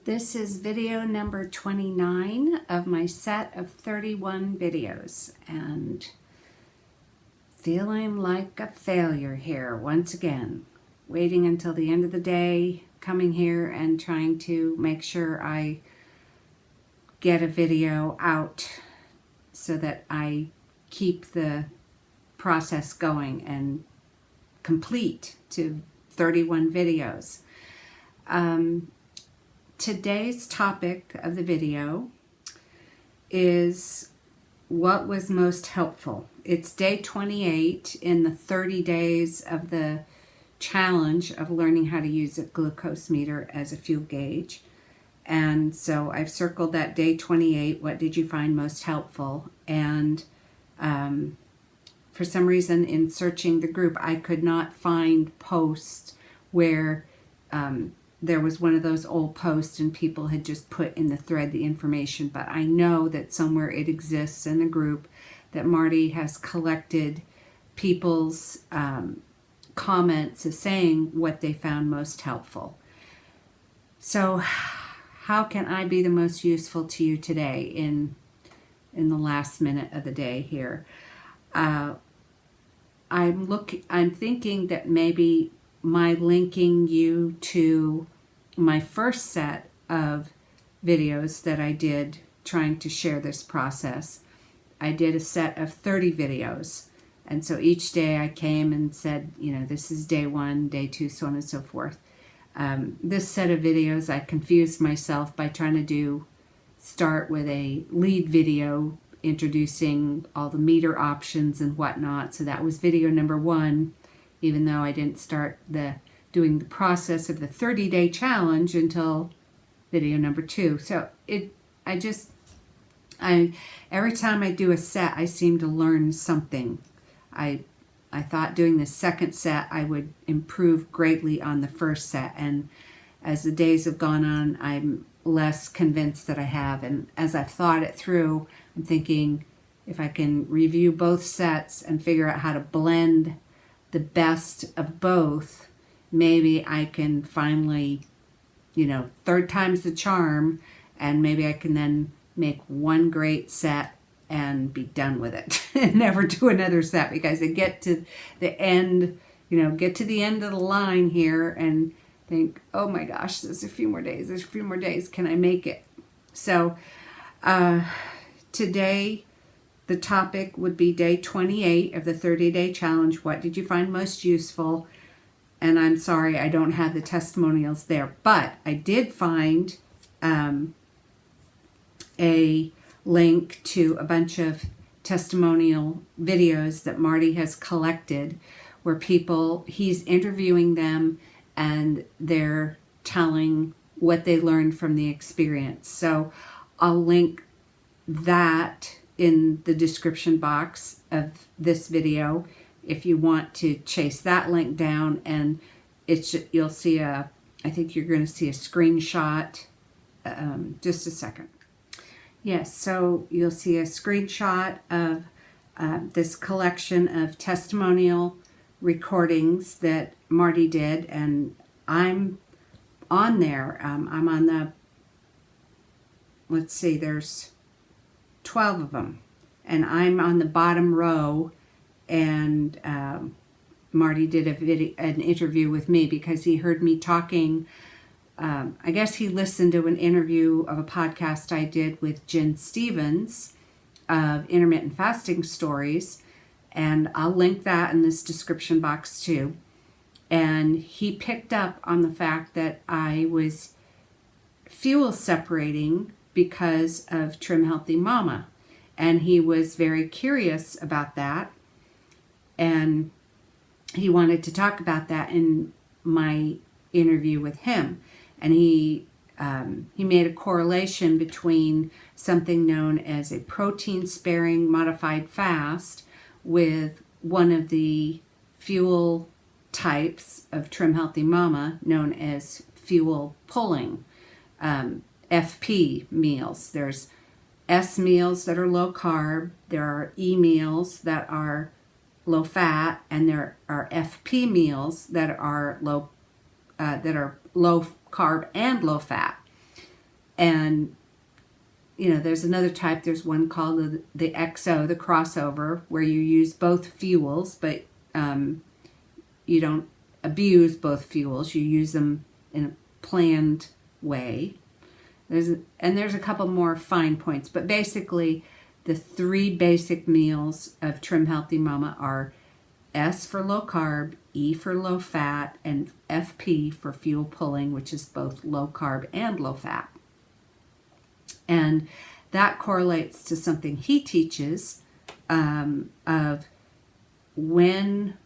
This is video number 29 of my set of 31 videos, and feeling like a failure here once again. Waiting until the end of the day, coming here and trying to make sure I get a video out so that I keep the process going and complete to 31 videos. Today's topic of the video is what was most helpful. It's day 28 in the 30 days of the challenge of learning how to use a glucose meter as a fuel gauge. And so I've circled that day 28. What did you find most helpful? And for some reason in searching the group, I could not find posts where there was one of those old posts and people had just put in the thread the information, but I know that somewhere it exists in the group that Marty has collected people's comments as saying what they found most helpful. So how can I be the most useful to you today in the last minute of the day here? I'm thinking that maybe my linking you to my first set of videos that I did trying to share this process. I did a set of 30 videos. And so each day I came and said, this is day 1, day 2, so on and so forth. This set of videos, I confused myself by trying to start with a lead video introducing all the meter options and whatnot. So that was video number 1, even though I didn't start doing the process of the 30-day challenge until video number 2. So every time I do a set, I seem to learn something. I thought doing the second set, I would improve greatly on the first set. And as the days have gone on, I'm less convinced that I have. And as I've thought it through, I'm thinking if I can review both sets and figure out how to blend the best of both, maybe I can finally, third time's the charm, and maybe I can then make one great set and be done with it and never do another set, because I get to the end, get to the end of the line here and think, oh my gosh, there's a few more days, can I make it? So today the topic would be day 28 of the 30-day challenge. What did you find most useful? And I'm sorry I don't have the testimonials there, but I did find a link to a bunch of testimonial videos that Marty has collected where he's interviewing them and they're telling what they learned from the experience. So I'll link that in the description box of this video if you want to chase that link down, and you'll see I think you're going to see a screenshot. Just a second. Yes, so you'll see a screenshot of this collection of testimonial recordings that Marty did, and I'm on there. I'm on the, let's see, there's 12 of them, and I'm on the bottom row, and Marty did an interview with me because he heard me talking. I guess he listened to an interview of a podcast I did with Jen Stevens of Intermittent Fasting Stories, and I'll link that in this description box too. And he picked up on the fact that I was fuel separating because of TrimHealthyMama, and he was very curious about that, and he wanted to talk about that in my interview with him. And he made a correlation between something known as a protein-sparing modified fast with one of the fuel types of TrimHealthyMama known as fuel pulling, FP meals. There's S meals that are low carb, there are E meals that are low fat, and there are FP meals that are low carb and low fat. And, there's another type. There's one called the XO, the crossover, where you use both fuels, but you don't abuse both fuels. You use them in a planned way. There's a couple more fine points, but basically the 3 basic meals of Trim Healthy Mama are S for low carb, E for low fat, and FP for fuel pulling, which is both low carb and low fat. And that correlates to something he teaches of when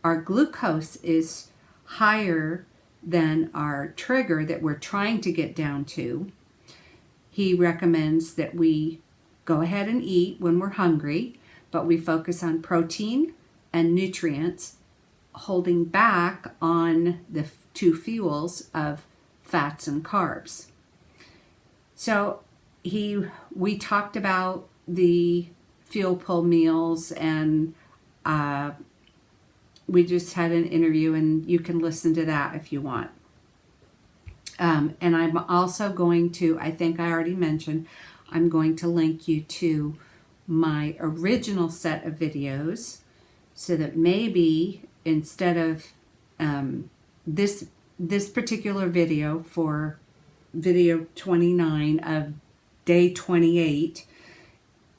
our glucose is higher than our trigger that we're trying to get down to. He recommends that we go ahead and eat when we're hungry, but we focus on protein and nutrients, holding back on the 2 fuels of fats and carbs. So we talked about the fuel pull meals, and we just had an interview, and you can listen to that if you want. And I'm also going to, I think I already mentioned, I'm going to link you to my original set of videos, so that maybe instead of this particular video, for video 29 of day 28,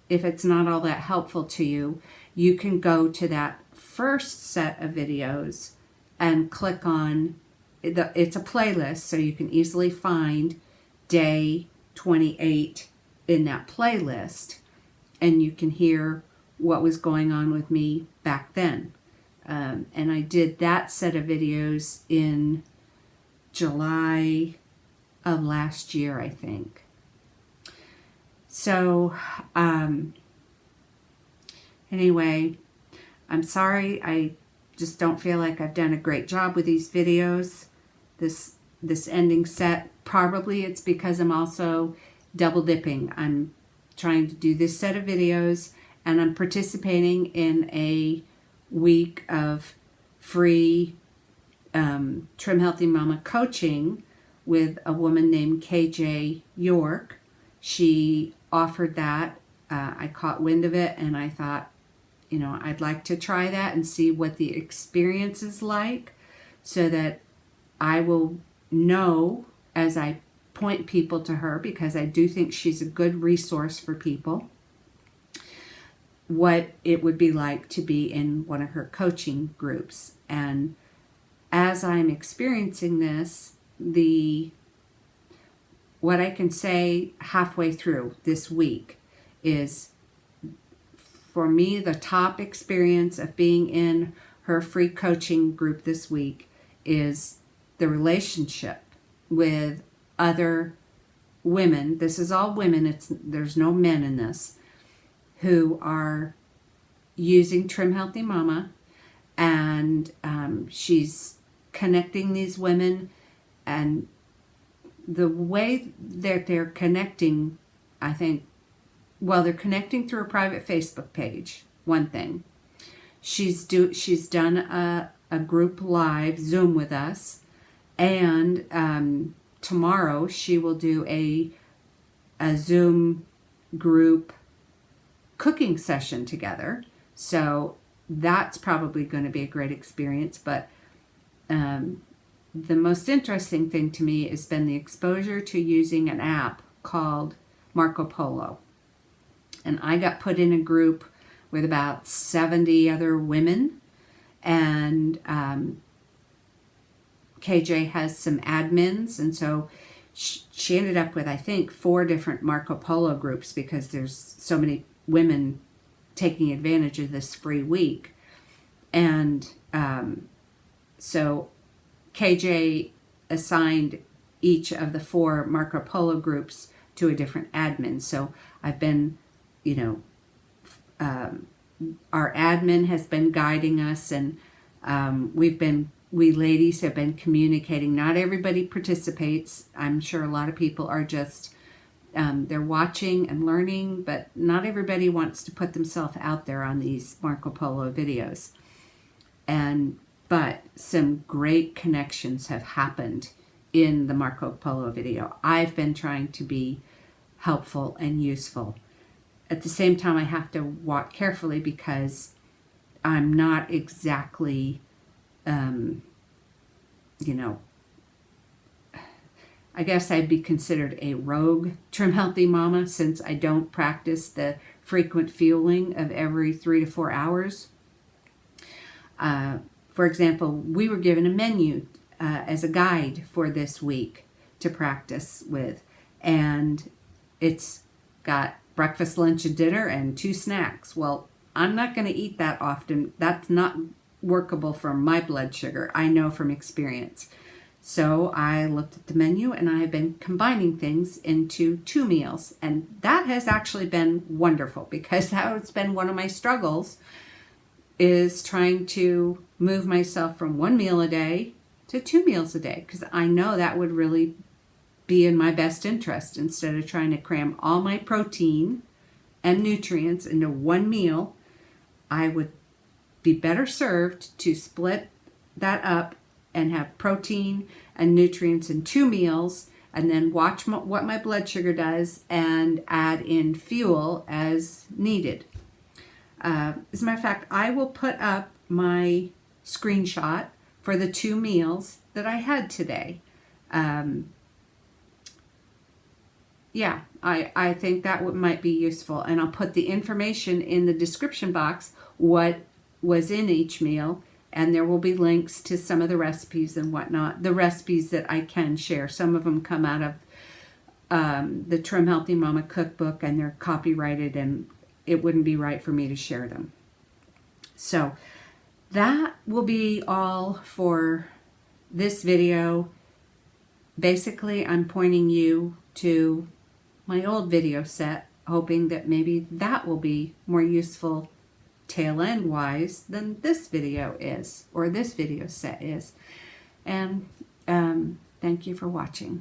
if it's not all that helpful to you, you can go to that first set of videos and click on it's a playlist, so you can easily find day 28 in that playlist, and you can hear what was going on with me back then. And I did that set of videos in July of last year, I think. So anyway, I'm sorry, I just don't feel like I've done a great job with these videos. This ending set, probably it's because I'm also double dipping. I'm trying to do this set of videos, and I'm participating in a week of free Trim Healthy Mama coaching with a woman named KJ York. She offered that. I caught wind of it, and I thought, I'd like to try that and see what the experience is like, so that I will know as I point people to her, because I do think she's a good resource for people, what it would be like to be in one of her coaching groups. And as I'm experiencing this, what I can say halfway through this week is, for me, the top experience of being in her free coaching group this week is the relationship with other women. This is all women. There's no men in this, who are using Trim Healthy Mama, and she's connecting these women, and the way that they're connecting, I think, they're connecting through a private Facebook page, one thing. She's done a group live Zoom with us, and tomorrow she will do a Zoom group cooking session together. So that's probably going to be a great experience. But the most interesting thing to me has been the exposure to using an app called Marco Polo. And I got put in a group with about 70 other women, and KJ has some admins, and so she ended up with, I think, 4 different Marco Polo groups, because there's so many women taking advantage of this free week. And so KJ assigned each of the 4 Marco Polo groups to a different admin. So I've been, our admin has been guiding us, and we ladies have been communicating. Not everybody participates. I'm sure a lot of people are just, they're watching and learning, but not everybody wants to put themselves out there on these Marco Polo videos. But some great connections have happened in the Marco Polo video. I've been trying to be helpful and useful. At the same time, I have to walk carefully because I'm not exactly, you know, I guess I'd be considered a rogue Trim Healthy Mama since I don't practice the frequent fueling of every 3 to 4 hours. For example, we were given a menu as a guide for this week to practice with, and it's got breakfast, lunch, and dinner and 2 snacks. Well, I'm not going to eat that often. That's not workable for my blood sugar. I know from experience. So I looked at the menu and I have been combining things into 2 meals. And that has actually been wonderful because that has been one of my struggles, is trying to move myself from 1 meal a day to 2 meals a day, because I know that would really be in my best interest. Instead of trying to cram all my protein and nutrients into 1 meal, I would be better served to split that up and have protein and nutrients in 2 meals, and then watch what my blood sugar does and add in fuel as needed. As a matter of fact, I will put up my screenshot for the 2 meals that I had today. Yeah, I think that might be useful, and I'll put the information in the description box, what was in each meal, and there will be links to some of the recipes and whatnot, the recipes that I can share. Some of them come out of the Trim Healthy Mama cookbook, and they're copyrighted, and it wouldn't be right for me to share them. So that will be all for this video. Basically, I'm pointing you to my old video set, hoping that maybe that will be more useful tail end wise than this video is, or this video set is. And thank you for watching.